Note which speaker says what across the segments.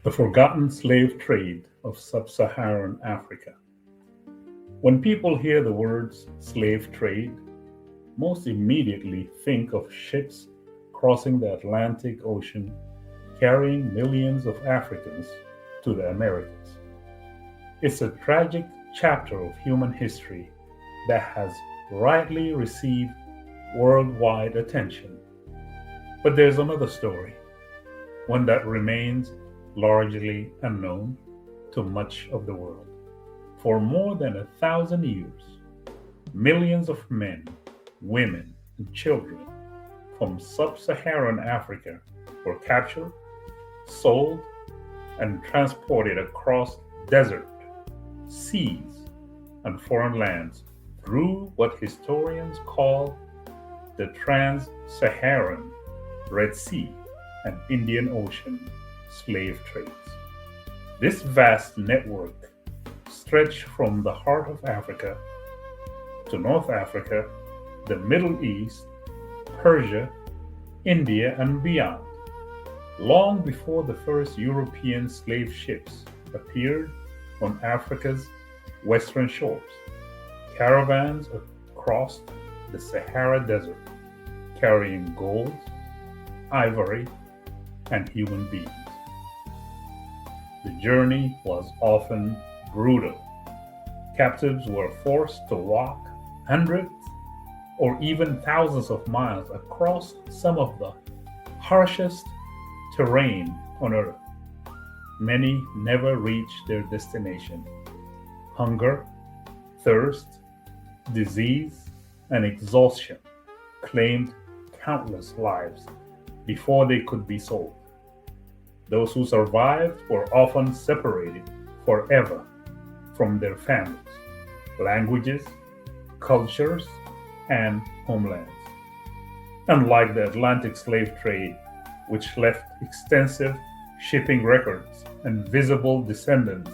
Speaker 1: The forgotten slave trade of Sub-Saharan Africa. When people hear the words slave trade, most immediately think of ships crossing the Atlantic Ocean carrying millions of Africans to the Americas. It's a tragic chapter of human history that has rightly received worldwide attention. But there's another story, one that remains largely unknown to much of the world. For more than 1,000 years, millions of men, women, and children from sub-Saharan Africa were captured, sold, and transported across desert, seas, and foreign lands through what historians call the Trans-Saharan, Red Sea, and Indian Ocean slave trades. This vast network stretched from the heart of Africa to North Africa, the Middle East, Persia, India, and beyond. Long before the first European slave ships appeared on Africa's western shores, caravans crossed the Sahara Desert carrying gold, ivory, and human beings. The journey was often brutal. Captives were forced to walk hundreds or even thousands of miles across some of the harshest terrain on earth. Many never reached their destination. Hunger, thirst, disease, and exhaustion claimed countless lives before they could be sold. Those who survived were often separated forever from their families, languages, cultures, and homelands. Unlike the Atlantic slave trade, which left extensive shipping records and visible descendants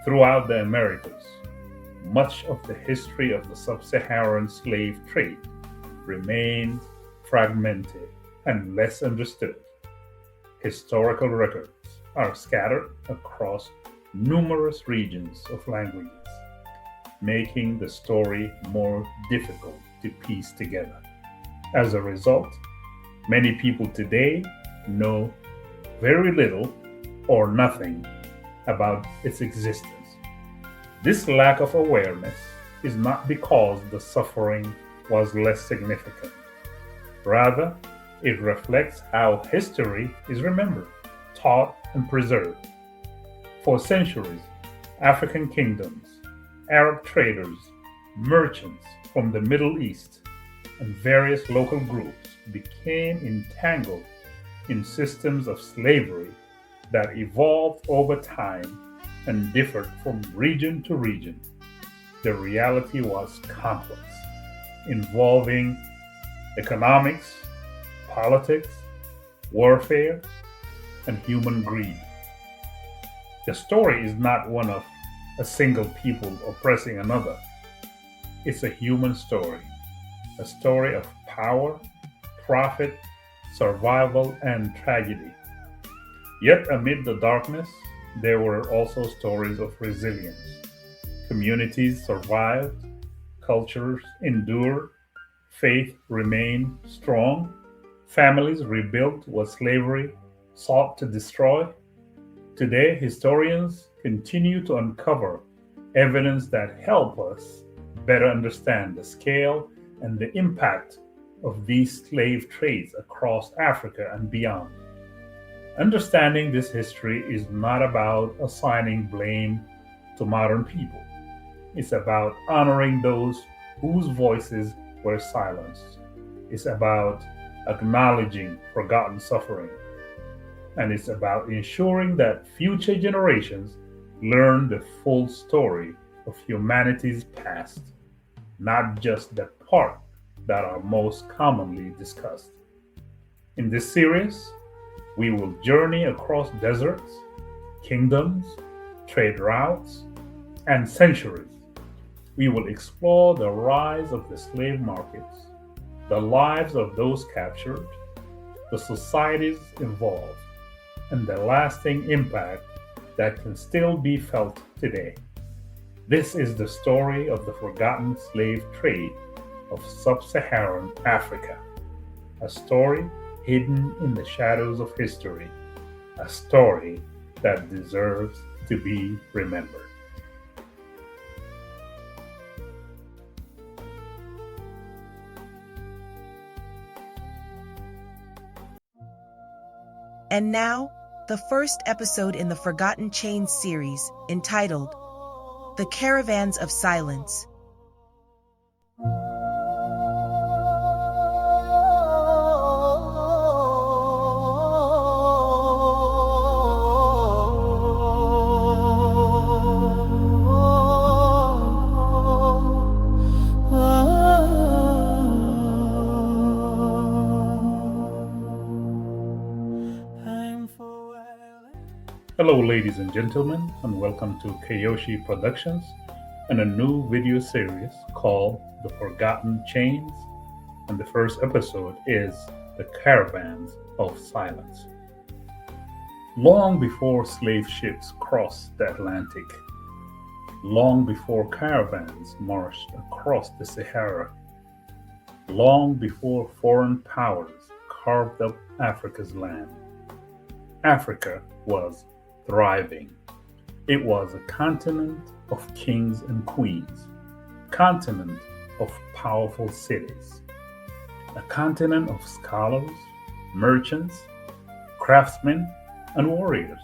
Speaker 1: throughout the Americas, much of the history of the sub-Saharan slave trade remains fragmented and less understood. Historical records are scattered across numerous regions of languages, making the story more difficult to piece together. As a result, many people today know very little or nothing about its existence. This lack of awareness is not because the suffering was less significant. Rather, it reflects how history is remembered, taught, and preserved. For centuries, African kingdoms, Arab traders, merchants from the Middle East, and various local groups became entangled in systems of slavery that evolved over time and differed from region to region. The reality was complex, involving economics, politics, warfare, and human greed. The story is not one of a single people oppressing another. It's a human story, a story of power, profit, survival, and tragedy. Yet amid the darkness, there were also stories of resilience. Communities survived, cultures endured, faith remained strong, families rebuilt what slavery sought to destroy. Today, historians continue to uncover evidence that help us better understand the scale and the impact of these slave trades across Africa and beyond. Understanding this history is not about assigning blame to modern people. It's about honoring those whose voices were silenced. It's about acknowledging forgotten suffering. And it's about ensuring that future generations learn the full story of humanity's past, not just the part that are most commonly discussed. In this series, we will journey across deserts, kingdoms, trade routes, and centuries. We will explore the rise of the slave markets, the lives of those captured, the societies involved, and the lasting impact that can still be felt today. This is the story of the forgotten slave trade of Sub-Saharan Africa, a story hidden in the shadows of history, a story that deserves to be remembered.
Speaker 2: And now, the first episode in the Forgotten Chains series, entitled The Caravans of Silence.
Speaker 1: Hello, ladies and gentlemen, and welcome to Kayoshi Productions and a new video series called The Forgotten Chains. And the first episode is The Caravans of Silence. Long before slave ships crossed the Atlantic, long before caravans marched across the Sahara, long before foreign powers carved up Africa's land, Africa was thriving. It was a continent of kings and queens, continent of powerful cities, a continent of scholars, merchants, craftsmen, and warriors.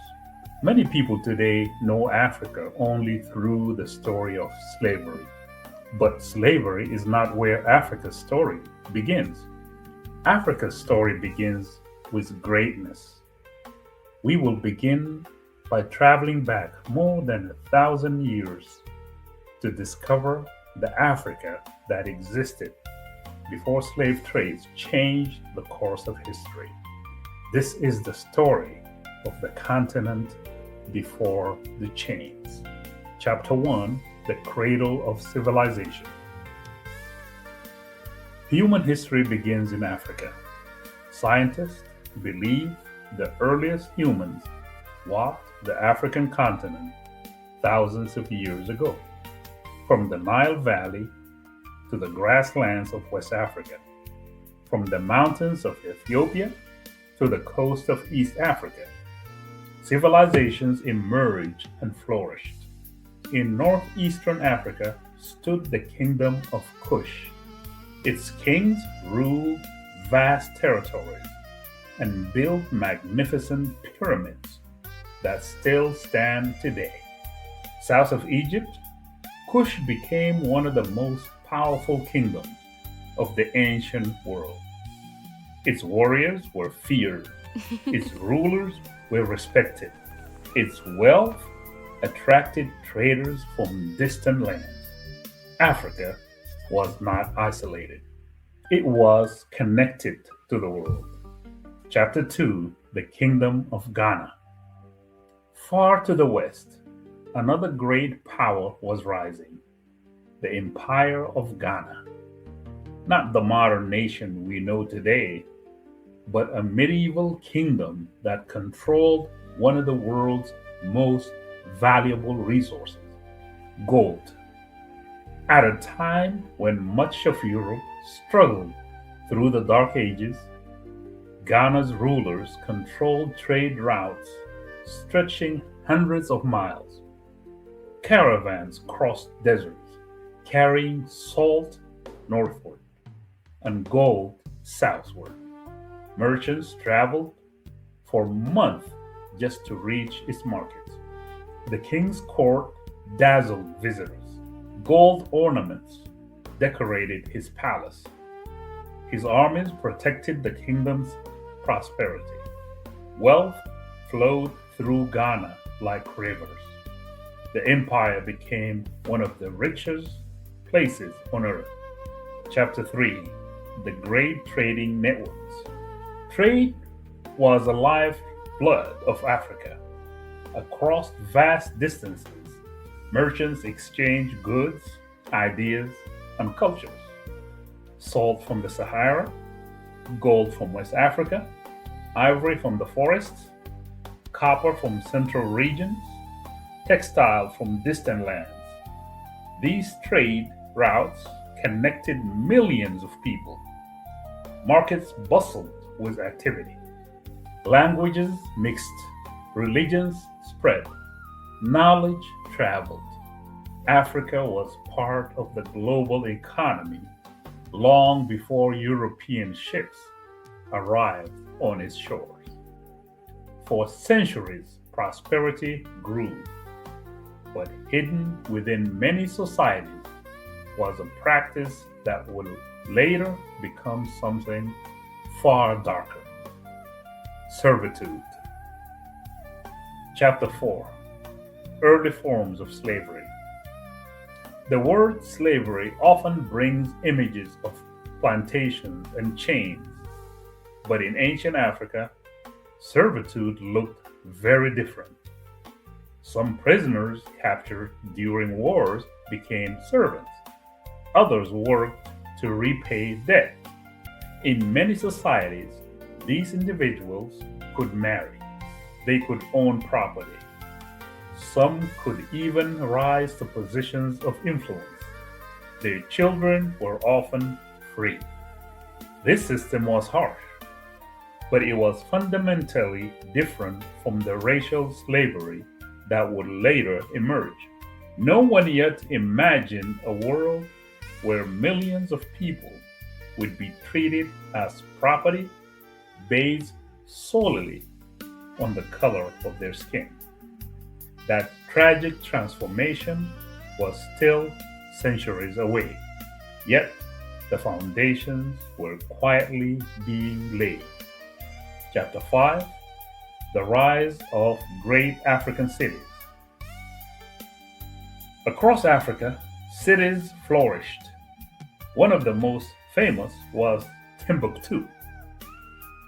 Speaker 1: Many people today know Africa only through the story of slavery, but slavery is not where Africa's story begins. Africa's story begins with greatness. We will begin by traveling back more than 1,000 years to discover the Africa that existed before slave trades changed the course of history. This is the story of the continent before the chains. Chapter 1: The Cradle of Civilization. Human history begins in Africa. Scientists believe the earliest humans walked the African continent thousands of years ago, from the Nile Valley to the grasslands of West Africa, from the mountains of Ethiopia to the coast of East Africa. Civilizations emerged and flourished. In northeastern Africa stood the kingdom of Kush. Its kings ruled vast territories and built magnificent pyramids that still stand today. South of Egypt, Kush became one of the most powerful kingdoms of the ancient world. Its warriors were feared, its rulers were respected, its wealth attracted traders from distant lands. Africa was not isolated, it was connected to the world. Chapter 2: The Kingdom of Ghana. Far to the west, another great power was rising: the Empire of Ghana. Not the modern nation we know today, but a medieval kingdom that controlled one of the world's most valuable resources: gold. At a time when much of Europe struggled through the Dark Ages, Ghana's rulers controlled trade routes stretching hundreds of miles. Caravans crossed deserts, carrying salt northward and gold southward. Merchants traveled for months just to reach its markets. The king's court dazzled visitors. Gold ornaments decorated his palace. His armies protected the kingdom's prosperity. Wealth flowed through Ghana like rivers. The empire became one of the richest places on earth. Chapter 3: The Great Trading Networks. Trade was the lifeblood of Africa. Across vast distances, merchants exchanged goods, ideas, and cultures. Salt from the Sahara, gold from West Africa, ivory from the forests, copper from central regions, textile from distant lands. These trade routes connected millions of people. Markets bustled with activity. Languages mixed. Religions spread. Knowledge traveled. Africa was part of the global economy long before European ships arrived on its shores. For centuries, prosperity grew, but hidden within many societies was a practice that would later become something far darker: servitude. Chapter 4: Early Forms of Slavery. The word slavery often brings images of plantations and chains, but in ancient Africa, servitude looked very different. Some prisoners captured during wars became servants. Others worked to repay debt. In many societies, these individuals could marry. They could own property. Some could even rise to positions of influence. Their children were often free. This system was harsh, but it was fundamentally different from the racial slavery that would later emerge. No one yet imagined a world where millions of people would be treated as property based solely on the color of their skin. That tragic transformation was still centuries away, yet the foundations were quietly being laid. Chapter 5: The Rise of Great African Cities. Across Africa, cities flourished. One of the most famous was Timbuktu.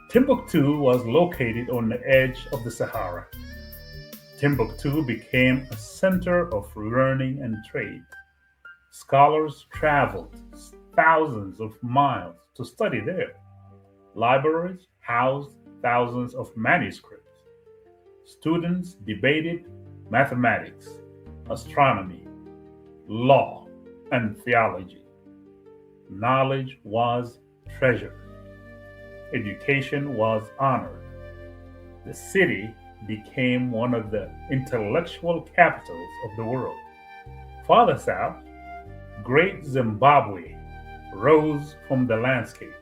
Speaker 1: Timbuktu was located on the edge of the Sahara. Timbuktu became a center of learning and trade. Scholars traveled thousands of miles to study there. Libraries housed thousands of manuscripts. Students debated mathematics, astronomy, law, and theology. Knowledge was treasured. Education was honored. The city became one of the intellectual capitals of the world. Farther south, Great Zimbabwe rose from the landscape.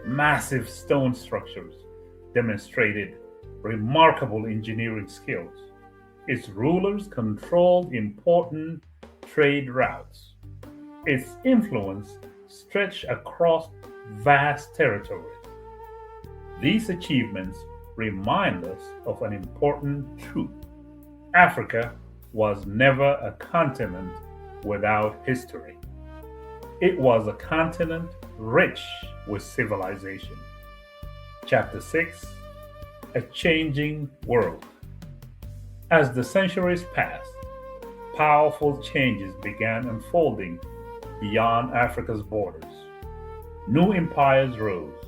Speaker 1: Massive stone structures demonstrated remarkable engineering skills. Its rulers controlled important trade routes. Its influence stretched across vast territories. These achievements remind us of an important truth: Africa was never a continent without history. It was a continent rich with civilization. Chapter 6: A Changing World. As the centuries passed, powerful changes began unfolding beyond Africa's borders. New empires rose,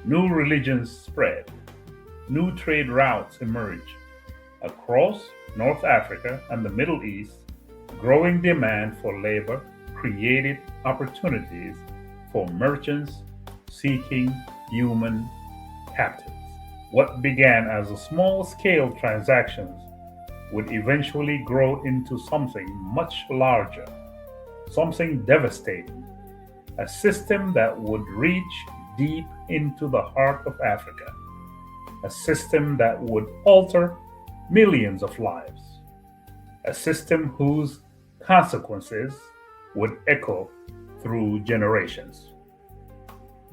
Speaker 1: new religions spread, new trade routes emerged. Across North Africa and the Middle East, growing demand for labor created opportunities for merchants seeking human captives. What began as a small scale transactions would eventually grow into something much larger, something devastating, a system that would reach deep into the heart of Africa, a system that would alter millions of lives, a system whose consequences would echo through generations.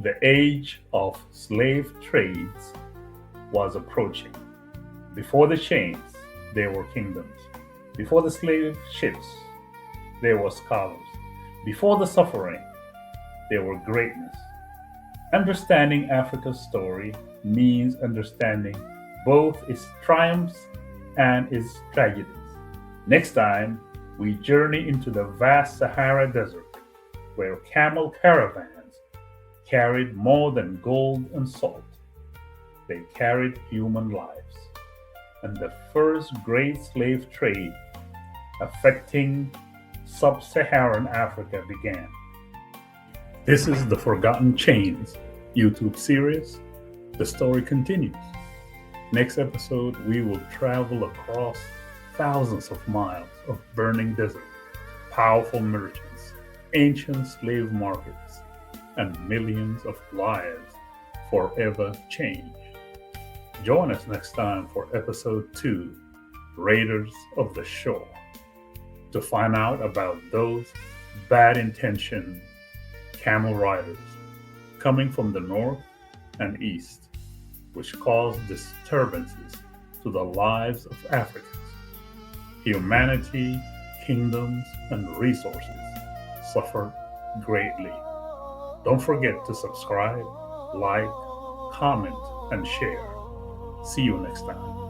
Speaker 1: The age of slave trades was approaching. Before the chains, there were kingdoms. Before the slave ships, there were scholars. Before the suffering, there were greatness. Understanding Africa's story means understanding both its triumphs and its tragedies. Next time, we journey into the vast Sahara Desert, where camel caravans carried more than gold and salt. They carried human lives. and the first great slave trade affecting Sub-Saharan Africa began. This is the Forgotten Chains YouTube series. The story continues. Next episode, we will travel across thousands of miles of burning desert, powerful merchants, ancient slave markets, and millions of lives forever changed. Join us next time for episode 2, Raiders of the Shore, to find out about those bad intentioned camel riders coming from the north and east, which caused disturbances to the lives of Africans. Humanity, kingdoms, and resources suffered greatly. Don't forget to subscribe, like, comment, and share. See you next time.